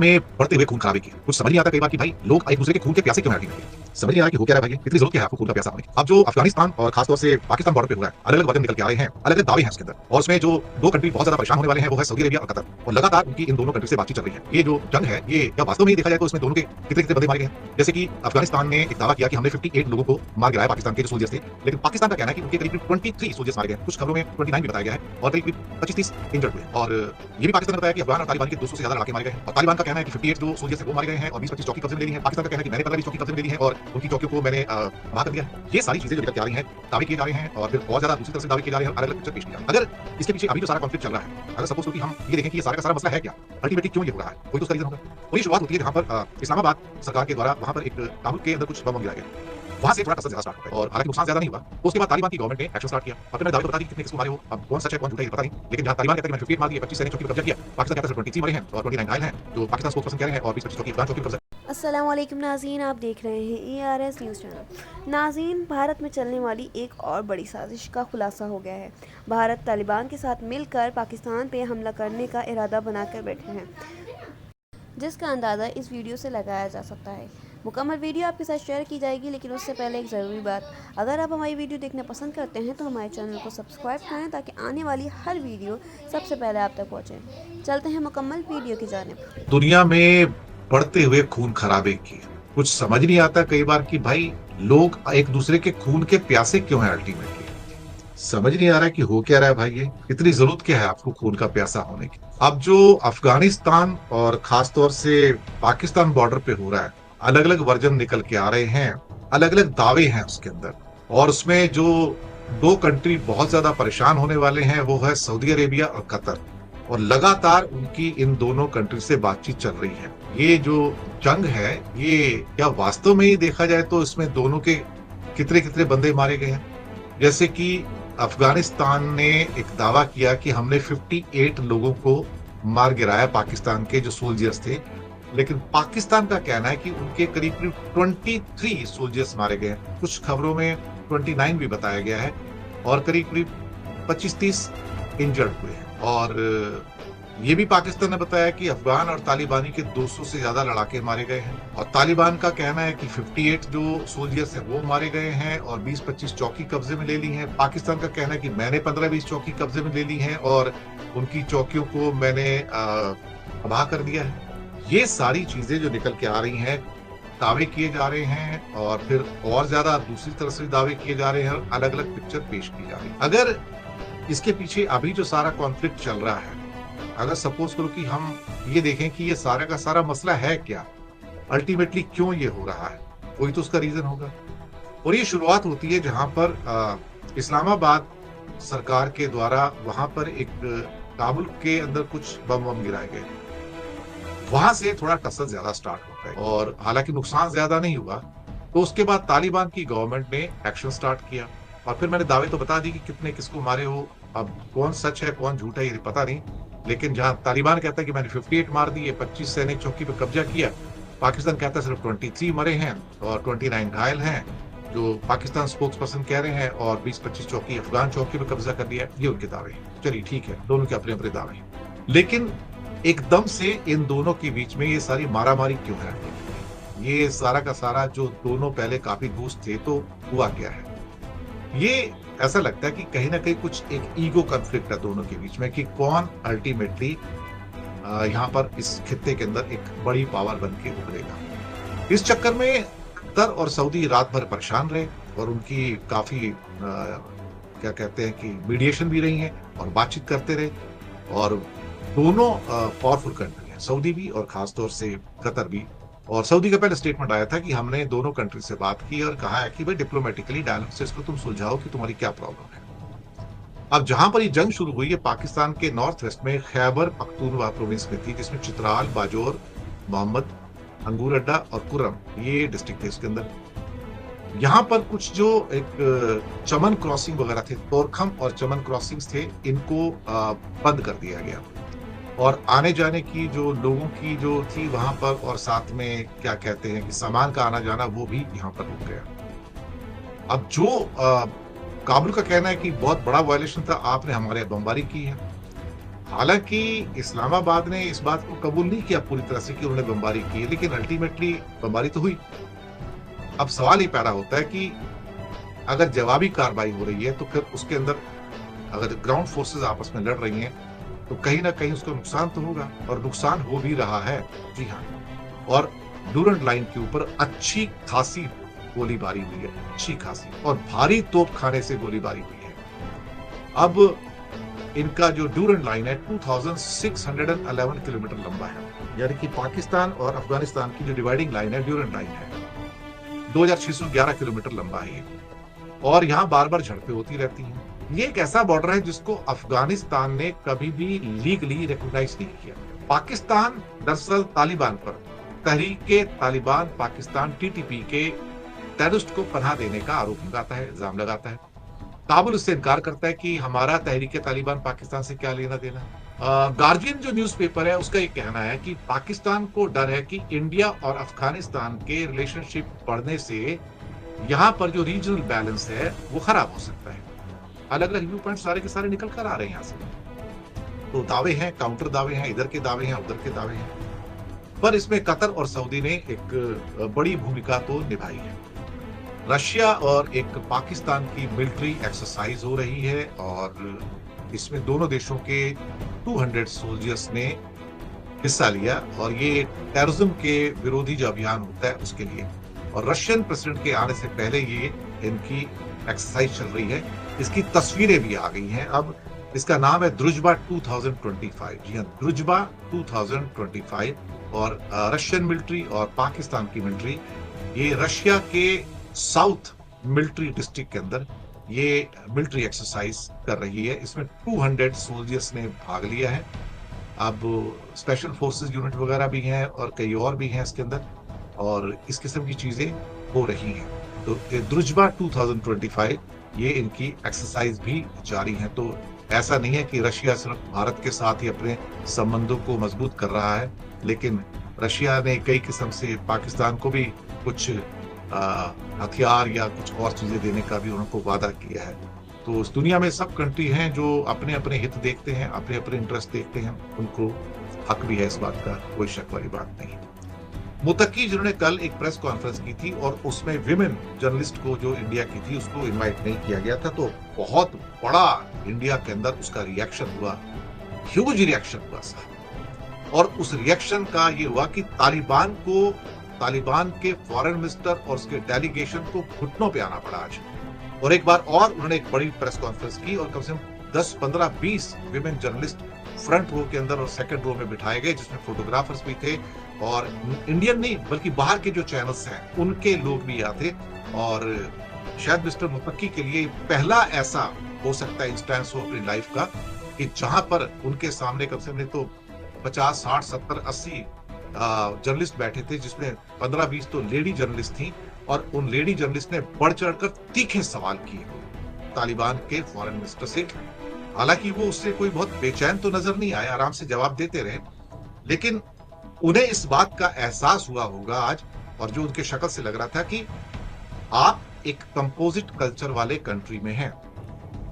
में बढ़ते हुए खून खराबे की कुछ समझ नहीं आता कई बार कि भाई लोग एक दूसरे के खून के प्यासे क्यों हैं अल्टीमेटली। समझ नहीं आ रहा कि हो क्या रहा है भाई, इतनी जरूरत क्या है आपको खून का प्यासा होने की। अब जो अफगानिस्तान और खासतौर से पाकिस्तान बॉर्डर पे हो रहा है, अलग अलग वर्जन निकल के आ रहे हैं, अलग अलग दावे हैं उसके अंदर, और उसमें जो दो कंट्री बहुत ज्यादा परेशान होने वाले हैं वो है सऊदी अरेबिया और कतर। और लगातार उनकी इन दोनों कंट्री से बातचीत चल रही है। ये जो जंग है ये क्या वास्तव में ही देखा जाए तो इसमें दोनों के कितने कितने बंदे मारे गए हैं। जैसे कि अफगानिस्तान ने एक दावा किया कि हमने 58 लोगों को मार गिराया पाकिस्तान के जो सोल्जर्स थे, लेकिन पाकिस्तान का कहना है कि उनके करीब 23 सोल्जर्स मारे गए, कुछ खबरों में 29 भी बताया गया है, और करीब 25-30 इंजर्ड हुए। और ये भी पाकिस्तान ने बताया कि अफगान और तालिबान के 200 से ज्यादा लड़ाके मारे गए हैं, और तालिबान का कहना है कि 58 जो सोल्जर्स वो मारे गए हैं और 20-25 चौकी कब्जे में ले ली है। पाकिस्तान का कहना है कि मैंने 15-20 चौकी कब्जे में ले ली है और उनकी चौकियों को मैंने तबाह कर दिया है। ये सारी चीजें जो निकल के आ रही हैं, दावे किए जा रहे हैं, और फिर और ज्यादा दूसरी तरफ से दावे किए जा रहे हैं, अलग अलग पिक्चर पेश किया। अगर इसके पीछे अभी जो सारा कॉन्फ्लिक्ट चल रहा है, अगर सपोज कि हम ये देखें कि ये सारा का सारा मसला है क्या, अल्टीमेटली क्यों ये हो रहा है, कोई तो उसका रीजन होगा। और ये शुरुआत होती है जहां पर इस्लामाबाद सरकार के द्वारा वहां पर एक काबुल के अंदर कुछ बम गिराए गए, वहां से थोड़ा कसर ज्यादा स्टार्ट होता है, और हालांकि नुकसान ज्यादा नहीं हुआ। तो उसके बाद तालिबान की गवर्नमेंट ने एक्शन स्टार्ट किया, और फिर मैंने दावे तो बता दी कितने किसको मारे हो, अब कौन सच है कौन झूठा है पता नहीं, लेकिन जहां तालिबान कहता है कि मैंने 58 मार दिए, 25 सैनिक चौकी पर कब्जा किया, पाकिस्तान कहता है 23 मरे हैं और 29 घायल हैं, जो पाकिस्तान स्पोक्स पर्सन कह रहे हैं, और 20-25 चौकी अफगान चौकी पर कब्जा। अस्सलाम वालेकुम नाज़रीन, आप देख रहे हैं ARS न्यूज़ चैनल। नाज़रीन, भारत में चलने वाली एक और बड़ी साजिश का खुलासा हो गया है। भारत तालिबान के साथ मिलकर पाकिस्तान पे हमला करने का इरादा बनाकर बैठे हैं, जिसका अंदाज़ा इस वीडियो से लगाया जा सकता है। मुकम्मल वीडियो आपके साथ शेयर की जाएगी, लेकिन उससे पहले एक ज़रूरी बात, अगर आप हमारी वीडियो देखना पसंद करते हैं तो हमारे चैनल को सब्सक्राइब करें ताकि आने वाली हर वीडियो सबसे पहले आप तक पहुँचे। चलते हैं मुकम्मल वीडियो की जानिब। दुनिया में बढ़ते हुए खून खराबे की कुछ समझ नहीं आता कई बार कि भाई लोग एक दूसरे के खून के प्यासे क्यों हैं अल्टीमेटली। समझ नहीं आ रहा कि हो क्या रहा है भाई, ये इतनी जरूरत क्या है आपको खून का प्यासा होने की। अब जो अफगानिस्तान और खासतौर से पाकिस्तान बॉर्डर पे हो रहा है, अलग अलग वर्जन निकल के आ रहे हैं, अलग अलग दावे हैं उसके अंदर, और उसमें जो दो कंट्री बहुत ज्यादा परेशान होने वाले हैं वो है सऊदी अरेबिया और कतर, और लगातार उनकी इन दोनों कंट्री से बातचीत चल रही है। ये जो जंग है ये क्या वास्तव में ही देखा जाए तो इसमें दोनों के कितने कितने बंदे मारे गए हैं। जैसे कि अफगानिस्तान ने एक दावा किया कि हमने 58 लोगों को मार गिराया, पाकिस्तान के जो सोल्जर्स थे, लेकिन पाकिस्तान का कहना है कि उनके करीब करीब 23 सोल्जर्स मारे गए हैं, कुछ खबरों में 29 भी बताया गया है, और करीब करीब 25-30 इंजर्ड हुए हैं। और ये भी पाकिस्तान ने बताया कि अफगान और तालिबानी के 200 से ज्यादा लड़ाके मारे गए हैं, और तालिबान का कहना है कि 58 जो सोल्जर्स हैं वो मारे गए हैं और 20-25 चौकी कब्जे में ले ली हैं। पाकिस्तान का कहना है कि मैंने 15-20 चौकी कब्जे में ले ली हैं और उनकी चौकियों को मैंने तबाह कर दिया है। ये सारी चीजें जो निकल के आ रही हैं, दावे किए जा रहे हैं, और फिर और ज्यादा दूसरी तरफ से दावे किए जा रहे हैं, और अलग अलग पिक्चर पेश की जा रही है। अगर इसके पीछे अभी जो सारा कॉन्फ्लिक्ट चल रहा है, अगर सपोज करो कि हम ये देखें कि ये सारा का सारा मसला है क्या, अल्टीमेटली क्यों ये हो रहा है, कोई तो उसका रीजन होगा। और ये शुरुआत होती है जहां पर इस्लामाबाद सरकार के द्वारा वहां पर एक काबुल के अंदर कुछ बम गिराए गए, वहां से थोड़ा टसल ज्यादा स्टार्ट होता है, और हालांकि नुकसान ज्यादा नहीं हुआ। तो उसके बाद तालिबान की गवर्नमेंट ने एक्शन स्टार्ट किया, और फिर मैंने दावे तो बता दी कि कितने किसको मारे हो, अब कौन सच है कौन झूठा है ये पता नहीं, लेकिन जहां तालिबान कहता है कि मैंने 58 मार दिए, 25 सैनिक चौकी पर कब्जा किया, पाकिस्तान कहता है सिर्फ 23 मरे हैं और 29 घायल हैं, जो पाकिस्तान स्पोक्स पर्सन कह रहे हैं, और 20-25 चौकी अफगान चौकी पर कब्जा कर लिया। ये उनके दावे हैं। चलिए ठीक है, दोनों के अपने अपने दावे हैं, लेकिन एकदम से इन दोनों के बीच में ये सारी मारामारी क्यों है। ये सारा का सारा जो दोनों पहले काफी दोस्त थे, तो हुआ क्या है, ये ऐसा लगता है कि कहीं ना कहीं कुछ एक ईगो कॉन्फ्लिक्ट है दोनों के बीच में, कि कौन अल्टीमेटली यहाँ पर इस खित्ते के अंदर एक बड़ी पावर बन के उभरेगा। इस चक्कर में कतर और सऊदी रात भर परेशान रहे, और उनकी काफी क्या कहते हैं कि मीडिएशन भी रही है, और बातचीत करते रहे, और दोनों पावरफुल कंट्री हैं, सऊदी भी और खासतौर से कतर भी। और सऊदी का पहले स्टेटमेंट आया था कि हमने दोनों कंट्री से बात की और कहा है कि भाई डिप्लोमेटिकली डायलॉग से इसको तुम सुलझाओ कि तुम्हारी क्या प्रॉब्लम है। अब जहां पर ये जंग शुरू हुई है पाकिस्तान के नॉर्थ वेस्ट में खैबर पख्तूनख्वा प्रोविंस में थी, जिसमें चित्राल, बाजौर, मोहम्मद, अंगूर अड्डा और कुर्रम ये डिस्ट्रिक्ट थे इसके अंदर। यहाँ पर कुछ जो एक चमन क्रॉसिंग वगैरह थे, तोरखम और चमन क्रॉसिंग्स थे, इनको बंद कर दिया गया, और आने जाने की जो लोगों की जो थी वहां पर, और साथ में क्या कहते हैं कि सामान का आना जाना, वो भी यहाँ पर रुक गया। अब जो काबुल का कहना है कि बहुत बड़ा वायलेशन था, आपने हमारे बमबारी की है। हालांकि इस्लामाबाद ने इस बात को कबूल नहीं किया पूरी तरह से कि उन्होंने बमबारी की है, लेकिन अल्टीमेटली बमबारी तो हुई। अब सवाल ये पैदा होता है कि अगर जवाबी कार्रवाई हो रही है तो फिर उसके अंदर अगर ग्राउंड फोर्सेस आपस में लड़ रही हैं तो कहीं ना कहीं उसको नुकसान तो होगा, और नुकसान हो भी रहा है। जी हाँ, और डूरंड लाइन के ऊपर अच्छी खासी गोलीबारी हुई है, अच्छी खासी, और भारी तोप खाने से गोलीबारी हुई है। अब इनका जो डूरंड लाइन है 2611 किलोमीटर लंबा है, यानी कि पाकिस्तान और अफगानिस्तान की जो डिवाइडिंग लाइन है डूरंड लाइन है, 2611 किलोमीटर लंबा है, और यहाँ बार बार झड़पें होती रहती हैं। ये एक ऐसा बॉर्डर है जिसको अफगानिस्तान ने कभी भी लीगली रिकॉग्नाइज नहीं किया। पाकिस्तान दरअसल तालिबान पर तहरीके तालिबान पाकिस्तान टीटीपी के टेररिस्ट को पनाह देने का आरोप लगाता है, इल्जाम लगाता है। काबुल इससे इनकार करता है कि हमारा तहरीके तालिबान पाकिस्तान से क्या लेना देना। गार्जियन जो न्यूज़पेपर है उसका ये कहना है कि पाकिस्तान को डर है कि इंडिया और अफगानिस्तान के रिलेशनशिप बढ़ने से यहाँ पर जो रीजनल बैलेंस है वो खराब हो सकता है। अलग अलग व्यू पॉइंट सारे के सारे निकल कर आ रहे हैं यहाँ से, तो दावे हैं, काउंटर दावे हैं, इधर के दावे हैं, उधर के दावे हैं, पर इसमें कतर और सऊदी ने एक बड़ी भूमिका तो निभाई है। रशिया और एक पाकिस्तान की मिलिट्री एक्सरसाइज हो रही है, और इसमें दोनों देशों के 200 सोल्जर्स ने हिस्सा लिया, और ये टेररिज्म के विरोधी जो अभियान होता है उसके लिए, और रशियन प्रेसिडेंट के आने से पहले ये इनकी एक्सरसाइज चल रही है। इसकी तस्वीरें भी आ गई हैं। अब इसका नाम है द्रुजबा 2025। जी हाँ, द्रुजबा 2025, और रशियन मिलिट्री और पाकिस्तान की मिलिट्री ये रशिया के साउथ मिलिट्री डिस्ट्रिक्ट के अंदर ये मिलिट्री एक्सरसाइज कर रही है। इसमें 200 सोल्जर्स ने भाग लिया है। अब स्पेशल फोर्सेस यूनिट वगैरह भी हैं और कई और भी हैं इसके अंदर, और इस किस्म की चीजें हो रही हैं। तो द्रुजबा 2025 ये इनकी एक्सरसाइज भी जारी है। तो ऐसा नहीं है कि रशिया सिर्फ भारत के साथ ही अपने संबंधों को मजबूत कर रहा है, लेकिन रशिया ने कई किस्म से पाकिस्तान को भी कुछ हथियार या कुछ और चीजें देने का भी उनको वादा किया है। तो इस दुनिया में सब कंट्री हैं जो अपने अपने हित देखते हैं, अपने अपने इंटरेस्ट देखते हैं, उनको हक भी है इस बात का, कोई शक वाली बात नहीं। मुत्तकी जिन्होंने कल एक प्रेस कॉन्फ्रेंस की थी और उसमें विमेन जर्नलिस्ट को जो इंडिया की थी उसको इनवाइट नहीं किया गया था, तो बहुत बड़ा इंडिया के अंदर उसका रिएक्शन हुआ, ह्यूज रिएक्शन हुआ साहब। और उस रिएक्शन का ये हुआ कि तालिबान के फॉरेन मिनिस्टर और उसके डेलीगेशन को घुटनों पे आना पड़ा आज। और एक बार और उन्होंने एक बड़ी प्रेस कॉन्फ्रेंस की और कम से कम 10, 15, 20 विमेन जर्नलिस्ट फ्रंट रो के अंदर और सेकंड रो में बिठाए गए, जिसमें फोटोग्राफर्स भी थे, और इंडियन नहीं बल्कि बाहर के जो चैनल्स हैं उनके लोग भी यहाँ थे। और शायद मिस्टर मुत्तकी के लिए पहला ऐसा हो सकता है इंस्टेंस हो अपनी लाइफ का कि जहां पर उनके सामने कम से कम तो 50, 60, 70, 80 जर्नलिस्ट बैठे थे, जिसमें 15-20 तो लेडी जर्नलिस्ट थी, और उन लेडी जर्नलिस्ट ने बढ़ चढ़कर तीखे सवाल किए तालिबान के फॉरेन मिनिस्टर से। हालांकि वो उससे कोई बहुत बेचैन तो नजर नहीं आए, आराम से जवाब देते रहे, लेकिन उन्हें इस बात का एहसास हुआ होगा आज, और जो उनके शक्ल से लग रहा था कि आप एक कंपोजिट कल्चर वाले कंट्री में हैं।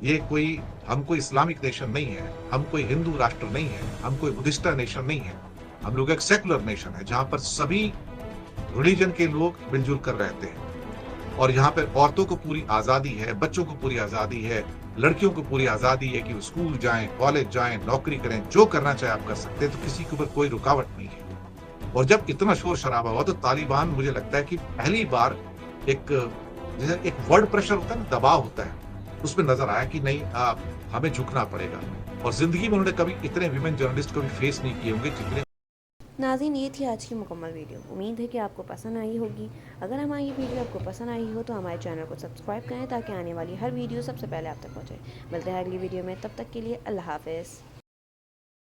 ये कोई हम कोई इस्लामिक नेशन नहीं है, हम कोई हिंदू राष्ट्र नहीं है, हम कोई बुद्धिस्ट नेशन नहीं है, हम लोग एक सेकुलर नेशन है जहां पर सभी रिलीजन के लोग मिलजुल कर रहते हैं, और यहाँ पर औरतों को पूरी आजादी है, बच्चों को पूरी आजादी है, लड़कियों को पूरी आजादी है कि वो स्कूल जाएं, कॉलेज जाएं, नौकरी करें, जो करना चाहे आप कर सकते हैं, तो किसी के ऊपर कोई रुकावट नहीं है। और जब इतना शोर शराबा हुआ तो तालिबान, मुझे लगता है कि पहली बार जैसे एक वर्ड प्रेशर होता है ना, दबाव होता है, उसमें नजर आया कि नहीं हमें झुकना पड़ेगा। और जिंदगी में उन्होंने कभी इतने विमेन जर्नलिस्ट कभी फेस नहीं किए होंगे जितने। नाज़रीन, ये थी आज की मुकम्मल वीडियो। उम्मीद है कि आपको पसंद आई होगी। अगर हमारी वीडियो आपको पसंद आई हो तो हमारे चैनल को सब्सक्राइब करें ताकि आने वाली हर वीडियो सबसे पहले आप तक पहुंचे। मिलते हैं अगली वीडियो में, तब तक के लिए अल्लाह हाफ़िज़।